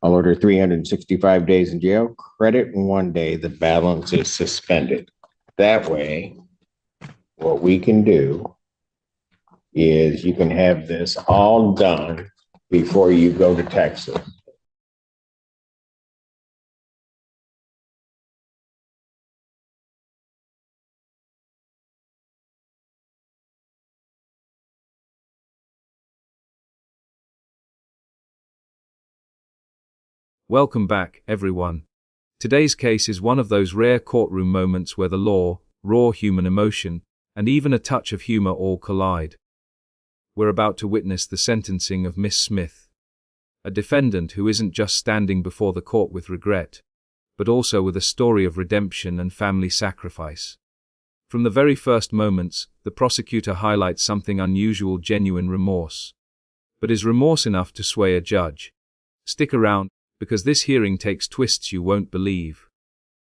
I'll order 365 days in jail, credit 1 day, the balance is suspended. That way, what we can do is you can have this all done before you go to Texas. Welcome back, everyone. Today's case is one of those rare courtroom moments where the law, raw human emotion, and even a touch of humor all collide. We're about to witness the sentencing of Miss Smith, a defendant who isn't just standing before the court with regret, but also with a story of redemption and family sacrifice. From the very first moments, the prosecutor highlights something unusual: genuine remorse. But is remorse enough to sway a judge? Stick around, because this hearing takes twists you won't believe.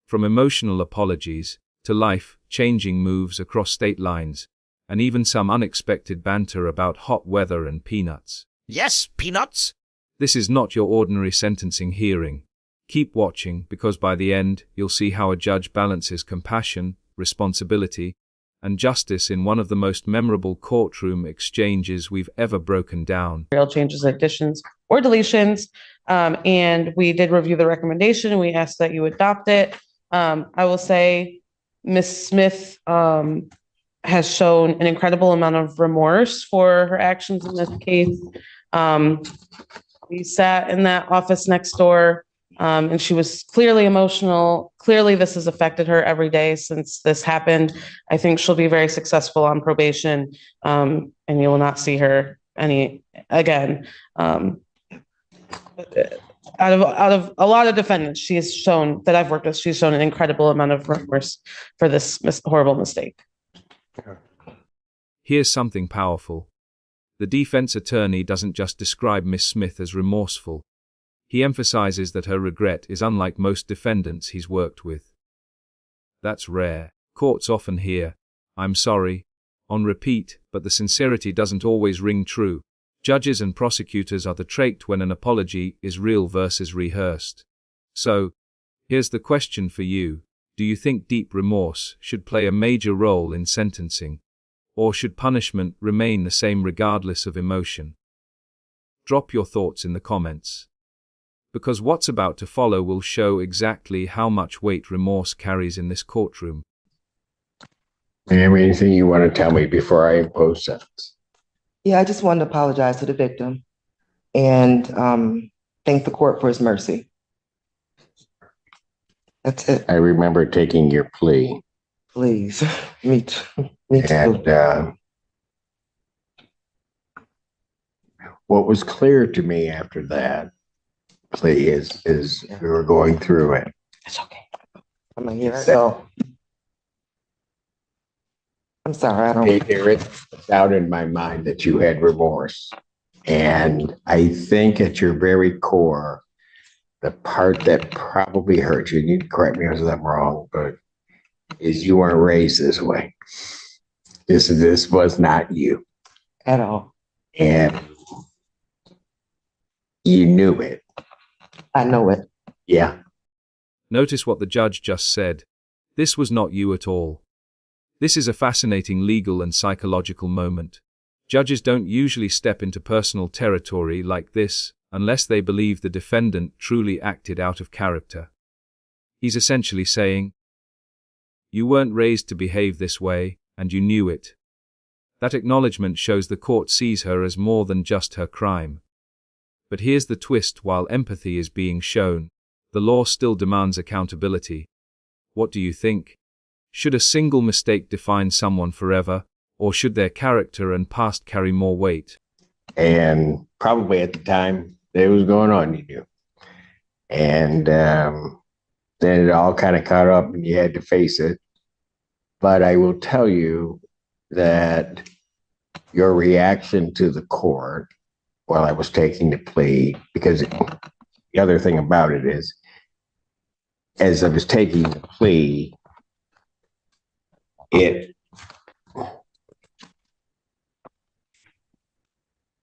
From emotional apologies, to life-changing moves across state lines, and even some unexpected banter about hot weather and peanuts. Yes, peanuts? This is not your ordinary sentencing hearing. Keep watching, because by the end, you'll see how a judge balances compassion, responsibility, and justice in one of the most memorable courtroom exchanges we've ever broken down. Real changes, additions, or deletions. And we did review the recommendation. We asked that you adopt it. I will say Ms. Smith has shown an incredible amount of remorse for her actions in this case. We sat in that office next door, and she was clearly emotional. Clearly, this has affected her every day since this happened. I think she'll be very successful on probation, and you will not see her again. Out of a lot of defendants, she has shown that I've worked with, she's shown an incredible amount of remorse for this horrible mistake. Here's something powerful. The defense attorney doesn't just describe Miss Smith as remorseful. He emphasizes that her regret is unlike most defendants he's worked with. That's rare. Courts often hear, "I'm sorry," on repeat, but the sincerity doesn't always ring true. Judges and prosecutors are the trait when an apology is real versus rehearsed. So, here's the question for you. Do you think deep remorse should play a major role in sentencing? Or should punishment remain the same regardless of emotion? Drop your thoughts in the comments. Because what's about to follow will show exactly how much weight remorse carries in this courtroom. Anything you want to tell me before I impose sentence? Yeah, I just wanted to apologize to the victim and thank the court for his mercy. That's it. I remember taking your plea. Please. Me too. Me too. And what was clear to me after that plea is we were going through it. It's okay. I'm gonna hear it. So I'm sorry, I don't. There is doubt in my mind that you had remorse. And I think at your very core, the part that probably hurt you, and you can correct me if I'm wrong, but is you weren't raised this way. This was not you. At all. And you knew it. I know it. Yeah. Notice what the judge just said. This was not you at all. This is a fascinating legal and psychological moment. Judges don't usually step into personal territory like this unless they believe the defendant truly acted out of character. He's essentially saying, "You weren't raised to behave this way, and you knew it." That acknowledgement shows the court sees her as more than just her crime. But here's the twist: while empathy is being shown, the law still demands accountability. What do you think? Should a single mistake define someone forever, or should their character and past carry more weight? And probably at the time that it was going on, you knew. And then it all kind of caught up and you had to face it. But I will tell you that your reaction to the court while I was taking the plea, because the other thing about it is, as I was taking the plea, the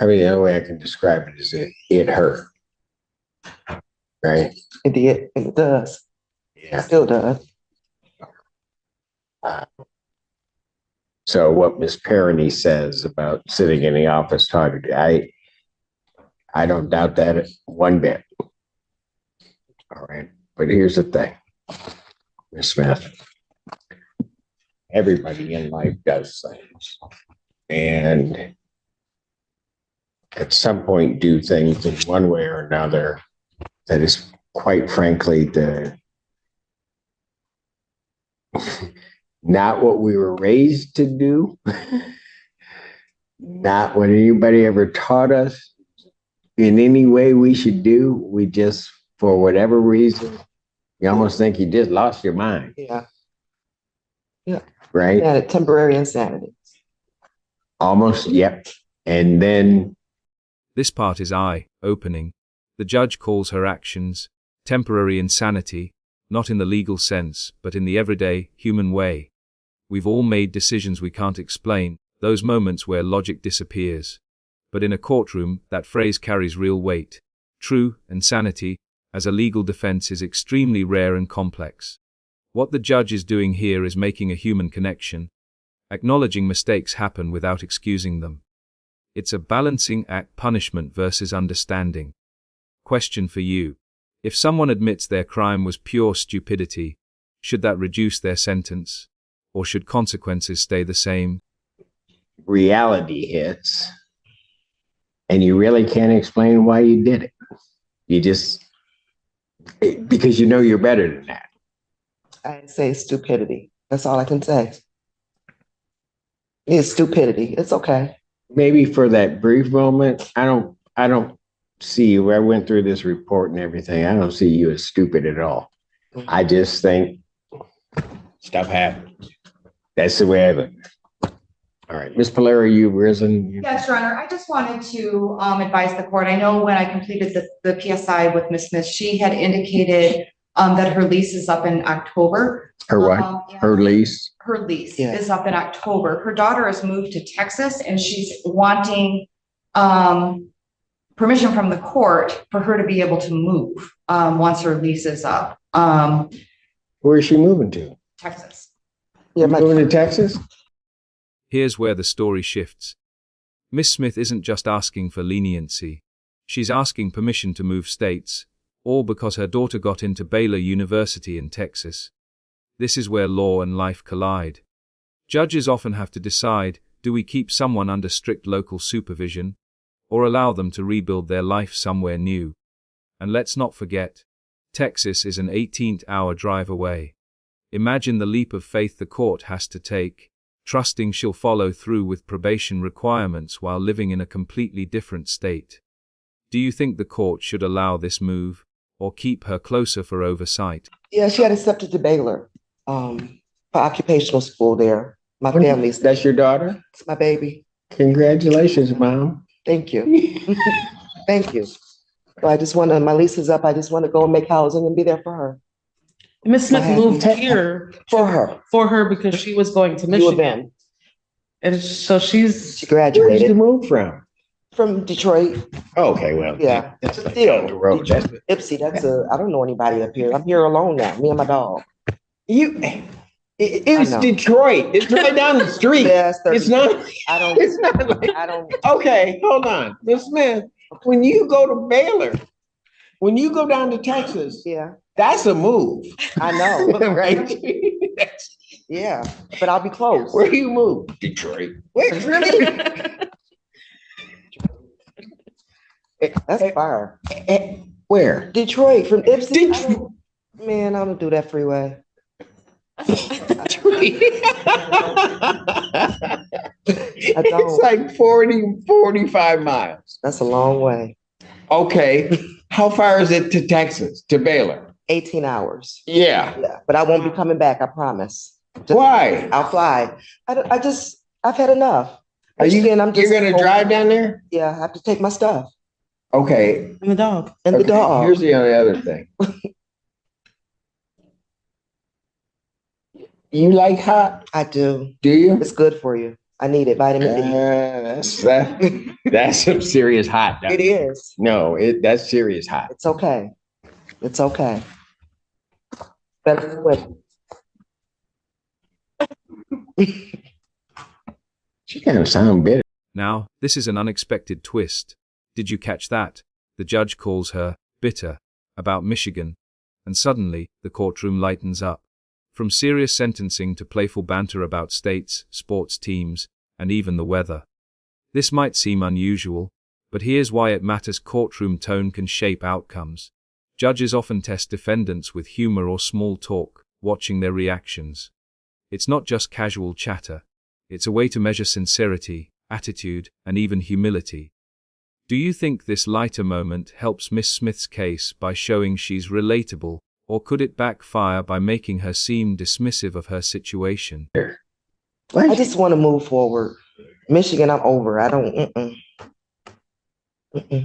only way I can describe it is it hurt. right? It did, and it does. It Yeah. still does. So what Ms. Perrone says about sitting in the office talking, I don't doubt that one bit. All right. But here's the thing, Ms. Smith. Everybody in life does things. And at some point do things in one way or another that is quite frankly not what we were raised to do, not what anybody ever taught us in any way we should do. We just, for whatever reason, you almost think you just lost your mind. Yeah. Yeah. Right? Yeah, temporary insanity. Almost, yep. And then This part is eye-opening. The judge calls her actions temporary insanity, not in the legal sense, but in the everyday, human way. We've all made decisions we can't explain, those moments where logic disappears. But in a courtroom, that phrase carries real weight. True insanity, as a legal defense, is extremely rare and complex. What the judge is doing here is making a human connection, acknowledging mistakes happen without excusing them. It's a balancing act, punishment versus understanding. Question for you. If someone admits their crime was pure stupidity, should that reduce their sentence? Or should consequences stay the same? reality hits and you really can't explain why you did it. You just, because you know you're better than that. I'd say stupidity. That's all I can say. It's stupidity. It's okay. Maybe for that brief moment, I don't see you. I went through this report and everything. I don't see you as stupid at all. I just think stuff happens. That's the way I look. All right, Ms. Polero, you've risen. Yes, Your Honor. I just wanted to advise the court. I know when I completed the PSI with Ms. Smith, she had indicated that her lease is up in October. Her what? Her lease? Her lease Yeah. is up in October. Her daughter has moved to Texas and she's wanting permission from the court for her to be able to move once her lease is up. Where is she moving to? Texas. Yeah, Moving to Texas? Here's where the story shifts. Miss Smith isn't just asking for leniency. She's asking permission to move states, all because her daughter got into Baylor University in Texas. This is where law and life collide. Judges often have to decide, do we keep someone under strict local supervision, or allow them to rebuild their life somewhere new? And let's not forget, Texas is an 18-hour drive away. Imagine the leap of faith the court has to take, trusting she'll follow through with probation requirements while living in a completely different state. Do you think the court should allow this move, or keep her closer for oversight? Yeah, she had accepted to Baylor for occupational school there. My family's, That's your daughter? it's my baby. Congratulations, Mom. Thank you. Thank you. So I just want to, my lease is up. I just want to go and make housing and be there for her. Ms. Smith moved here For her. because she was going to U of Michigan. M. And so she's, She Where did you graduated move from? from Detroit. Oh, okay, well, Yeah. that's like Still, down the road. That's, Ipsy, I don't know anybody up here. I'm here alone now, me and my dog. it's know. Detroit. It's right down the street. Yeah, it's 30. It's not, I it's not like, don't, okay, hold on. Ms. Smith, when you go to Baylor, when you go down to Texas, yeah, that's a move. I know. Right? Yeah, but I'll be close. Where do you move? Detroit. Wait, really? That's far. Where? Detroit from Ipsy. Detroit. Man, I don't do that freeway. It's like 45 miles. That's a long way. Okay. How far is it to Texas, to Baylor? 18 hours. Yeah. Yeah, but I won't be coming back, I promise. Why? I'll fly. I've had enough. Are you, Again, I'm just you're going to drive down there? Yeah, I have to take my stuff Okay. and the dog. and the Okay, dog. here's the only other thing. You like hot? I do. Do you? It's good for you. I need it. Vitamin D. That's some serious hot. It is. No, that's serious hot. It's okay. It's okay. Better than waiting. She kind of sound bitter. Now, this is an unexpected twist. Did you catch that? The judge calls her bitter about Michigan, and suddenly the courtroom lightens up. From serious sentencing to playful banter about states, sports teams, and even the weather. This might seem unusual, but here's why it matters. Courtroom tone can shape outcomes. Judges often test defendants with humor or small talk, watching their reactions. It's not just casual chatter. It's a way to measure sincerity, attitude, and even humility. Do you think this lighter moment helps Miss Smith's case by showing she's relatable, or could it backfire by making her seem dismissive of her situation? I just want to move forward. Michigan, I'm over. I don't.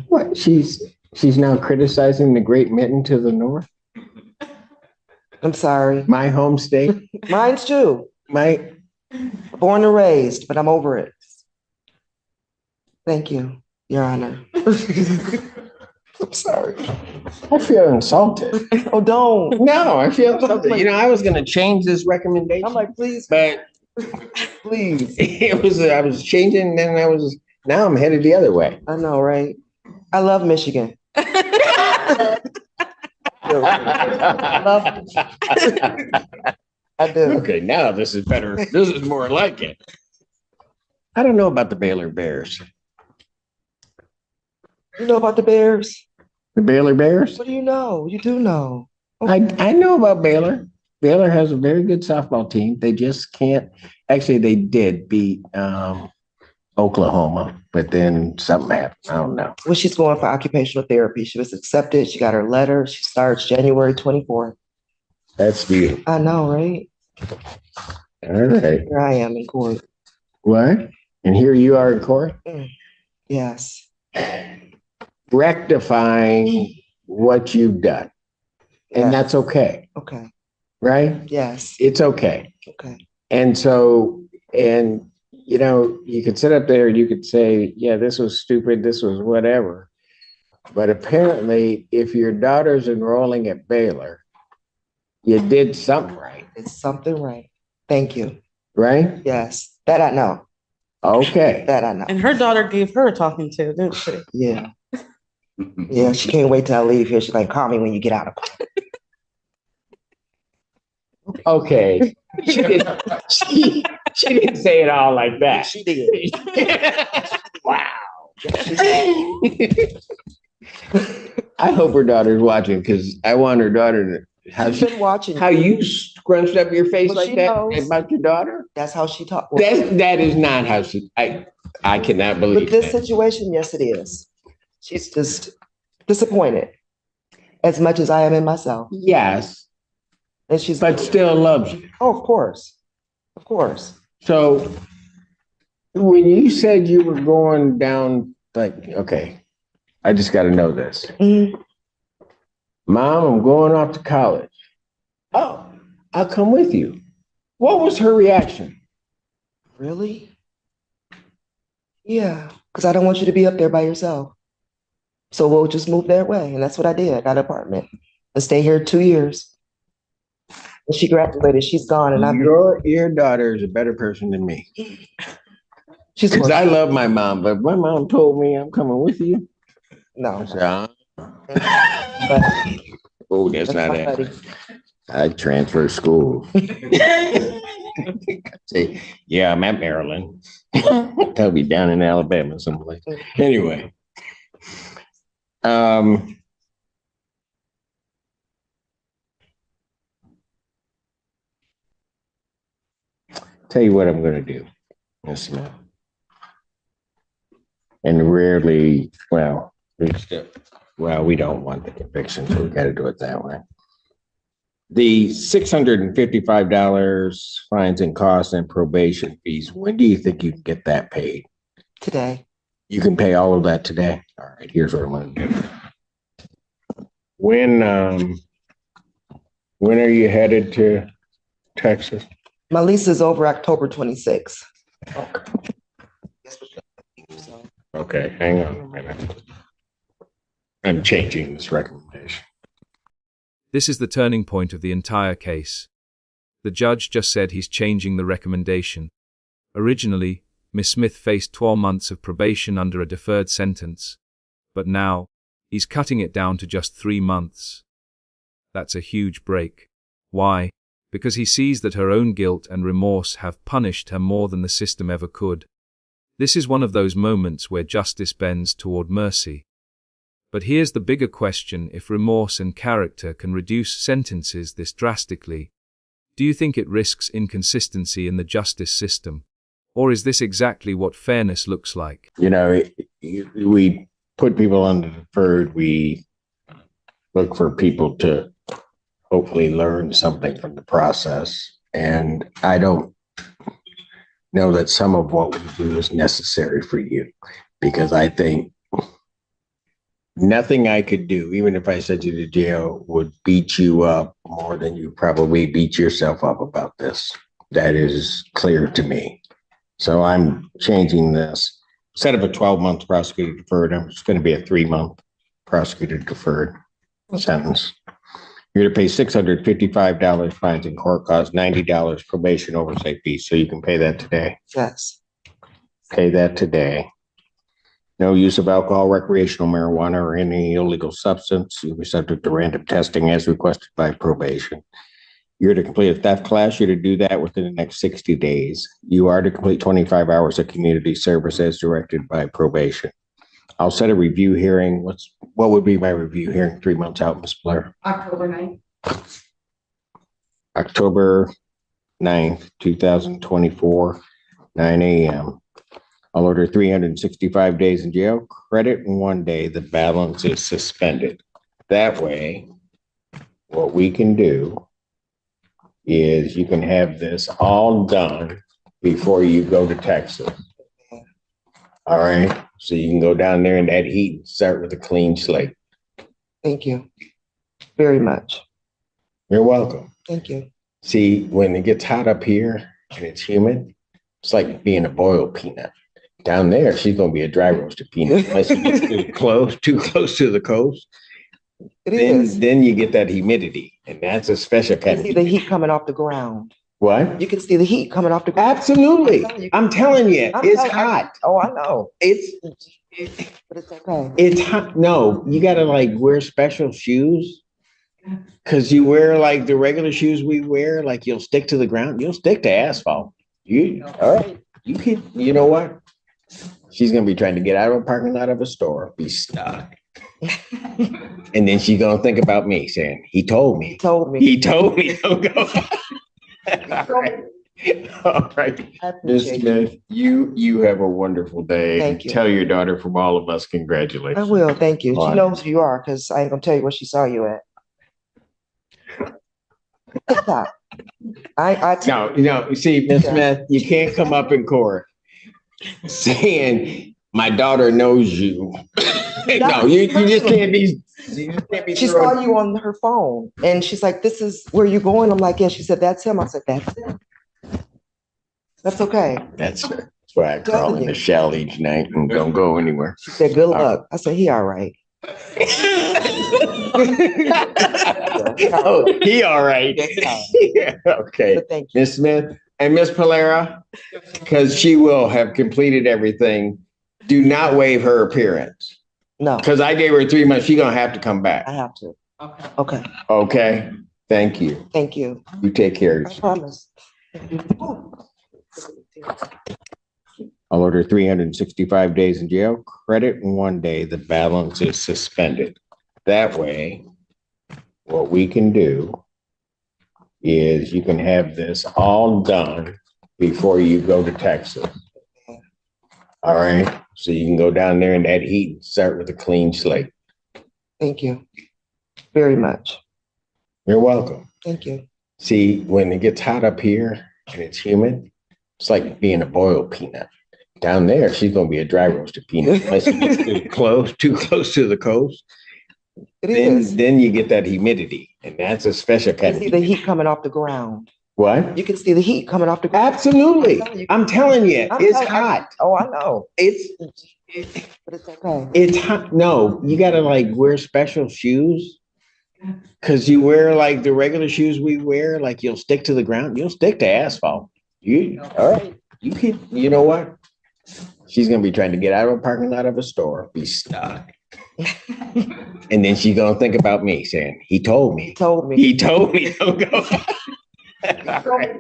What? She's now criticizing the Great Mitten to the north. I'm sorry. My home state. Mine's too. My Born and raised, but I'm over it. Thank you, Your Honor. I'm sorry. I feel insulted. Oh, don't. No, I feel insulted. You know, I was going to change this recommendation. I'm like, please, but please. I was changing, and now I'm headed the other way. I know, right? I love Michigan. I love I do. Okay, now this is better. This is more like it. I don't know about the Baylor Bears. You know about the Bears? The Baylor Bears? What do you know? You do know. I know about Baylor. Baylor has a very good softball team. They just can't. Actually, they did beat Oklahoma, but then something happened. I don't know. Well, she's going for occupational therapy. She was accepted. She got her letter. She starts January 24th. That's beautiful. I know, right? All right. Here I am in court. What? And here you are in court? Yes. Rectifying what you've done. And that's okay. Okay. Right? Yes. It's okay. Okay. And so, you know, you could sit up there and you could say, yeah, this was stupid, this was whatever. But apparently, if your daughter's enrolling at Baylor, you did something right. It's something right. Thank you. Right? Yes. That I know. Okay. That I know. And her daughter gave her a talking to, didn't she? Yeah. Yeah, she can't wait till I leave here. She's like, call me when you get out of court. Okay. She didn't say it all like that. She did. Wow. I hope her daughter's watching because I want her daughter to She's been watching. how you scrunched up your face Well, like she that knows. about your daughter. That's how she talks. That is not how she. I cannot believe With this that. situation, yes, it is. She's just disappointed as much as I am in myself. Yes, And she's but still loves you. oh, of course. Of course. So when you said you were going down, like, okay, I just got to know this. Mhm. Mom, I'm going off to college. Oh, I'll come with you. What was her reaction? Really? Yeah, because I don't want you to be up there by yourself. So we'll just move that way. And that's what I did. I got an apartment and stay here 2 years. And she graduated. She's gone. And Your daughter is a better person than me. she's Because I love my mom, but my mom told me I'm coming with you. no. I said, But oh, that's not my it. buddy. I transfer school. Say, yeah, I'm at Maryland. I'll be down in Alabama someplace. Anyway. Tell you what I'm going to do, Miss Smith. And rarely, well, we don't want the conviction, so we got to do it that way. The $655 fines and costs and probation fees, when do you think you can get that paid? Today. You can pay all of that today? All right, here's what I'm going to do. When are you headed to Texas? My lease is over October 26th. Okay, hang on a minute. I'm changing this recommendation. This is the turning point of the entire case. The judge just said he's changing the recommendation. Originally, Miss Smith faced 12 months of probation under a deferred sentence. But now, he's cutting it down to just 3 months. That's a huge break. Why? Because he sees that her own guilt and remorse have punished her more than the system ever could. This is one of those moments where justice bends toward mercy. But here's the bigger question: if remorse and character can reduce sentences this drastically, do you think it risks inconsistency in the justice system? Or is this exactly what fairness looks like? You know, we put people under deferred. We look for people to hopefully learn something from the process. And I don't know that some of what we do is necessary for you, because I think nothing I could do, even if I sent you to jail, would beat you up more than you probably beat yourself up about this. That is clear to me. So I'm changing this. Instead of a 12-month prosecutor deferred, it's going to be a 3-month prosecutor deferred sentence. You're to pay $655 fines and court costs, $90 probation oversight fees. So you can pay that today. Yes. Pay that today. No use of alcohol, recreational marijuana, or any illegal substance. You'll be subject to random testing as requested by probation. You're to complete a theft class. You're to do that within the next 60 days. You are to complete 25 hours of community service as directed by probation. I'll set a review hearing. What would be my review hearing 3 months out, Ms. Blair? October 9th. October 9th, 2024, 9 a.m. I'll order 365 days in jail, credit 1 day. The balance is suspended. That way, what we can do is you can have this all done before you go to Texas. All right. So you can go down there in that heat and start with a clean slate. Thank you very much. You're welcome. Thank you. See, when it gets hot up here and it's humid, it's like being a boiled peanut. Down there, she's going to be a dry roasted peanut. Unless you get too close to the coast. Then you get that humidity. And that's a special kind of heat. You can see the heat coming off the ground. What? You can see the heat coming off the ground. Absolutely. I'm telling you, it's hot. I know. But it's okay. It's hot. No, you got to like wear special shoes. Because you wear like the regular shoes we wear, like you'll stick to the ground. You'll stick to asphalt. All right. You know what? She's going to be trying to get out of a parking lot of a store, be stuck. And then she's going to think about me saying, he told me. Don't go. All right. Ms. Smith, you have a wonderful day. Thank you. Tell your daughter from all of us, congratulations. I will. Thank you. She knows who you are, because I ain't going to tell you where she saw you at. No, see, Ms. Smith, you can't come up in court saying my daughter knows you. No, you just can't be. She saw you on her phone and she's like, "This is where you going?" I'm like, "Yeah." She said, "That's him." I said, "That's him." That's okay. That's why I call him Michelle each night and don't go anywhere. She said, "Good luck." I said, "He all right." Oh, he all right. Yeah, okay. Thank you. Ms. Smith and Ms. Polera, because she will have completed everything. Do not waive her appearance. No. Because I gave her 3 months. She's going to have to come back. I have to. Okay. Okay. Thank you. Thank you. You take care. I promise. I'll order 365 days in jail, credit 1 day. The balance is suspended. That way, what we can do is you can have this all done before you go to Texas. All right. So you can go down there in that heat and start with a clean slate. Thank you very much. You're welcome. Thank you. See, when it gets hot up here and it's humid, it's like being a boiled peanut. Down there, she's going to be a dry roasted peanut. Unless you get too close to the coast. Then you get that humidity. And that's a special kind of. You can see the heat coming off the ground. What? You can see the heat coming off the ground. Absolutely. I'm telling you, it's hot. I know. But it's okay. It's hot. No, you got to like wear special shoes. Because you wear like the regular shoes we wear, like you'll stick to the ground, you'll stick to asphalt. All right, you know what? She's gonna be trying to get out of a parking lot of a store, be stuck. And then she's gonna think about me saying, he told me. He told me don't go. All right.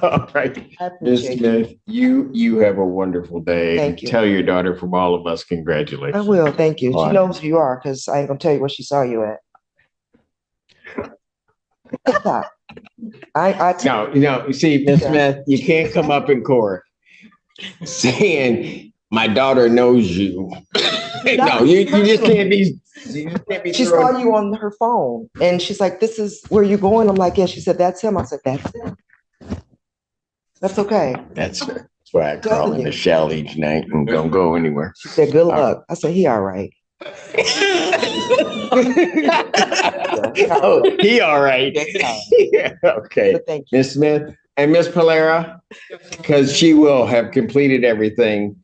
All right. I Ms. appreciate it. Smith, you have a wonderful day. Thank you. Tell your daughter from all of us, I congratulations. will, thank you. She All right. knows who you are, because I ain't gonna tell you where she saw you at. TikTok. No, you see, Ms. Smith, you can't come up in court saying my daughter knows you. No, you just can't be. She saw you on her phone and she's like, this is where you going? I'm like, yeah. She said, that's him. I said, that's him. That's okay. That's why I crawl in the shell each night and don't go anywhere. She said, good luck. I said, he all right. Oh, he all right. Yeah, okay. But thank you. Ms. Smith and Ms. Polera, because she will have completed everything.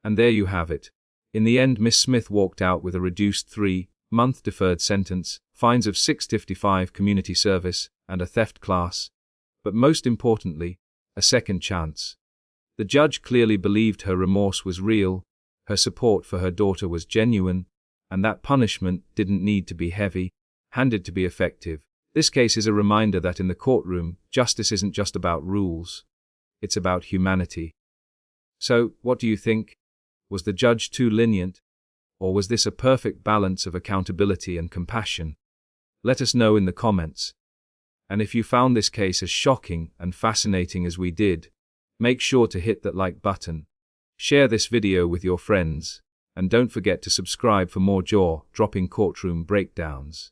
And there you have it. In the end, Miss Smith walked out with a reduced 3-month deferred sentence, fines of $655 community service, and a theft class. But most importantly, a second chance. The judge clearly believed her remorse was real, her support for her daughter was genuine, and that punishment didn't need to be heavy-handed to be effective. This case is a reminder that in the courtroom, justice isn't just about rules. It's about humanity. So, what do you think? Was the judge too lenient? Or was this a perfect balance of accountability and compassion? Let us know in the comments. And if you found this case as shocking and fascinating as we did, make sure to hit that like button. Share this video with your friends, and don't forget to subscribe for more jaw-dropping courtroom breakdowns.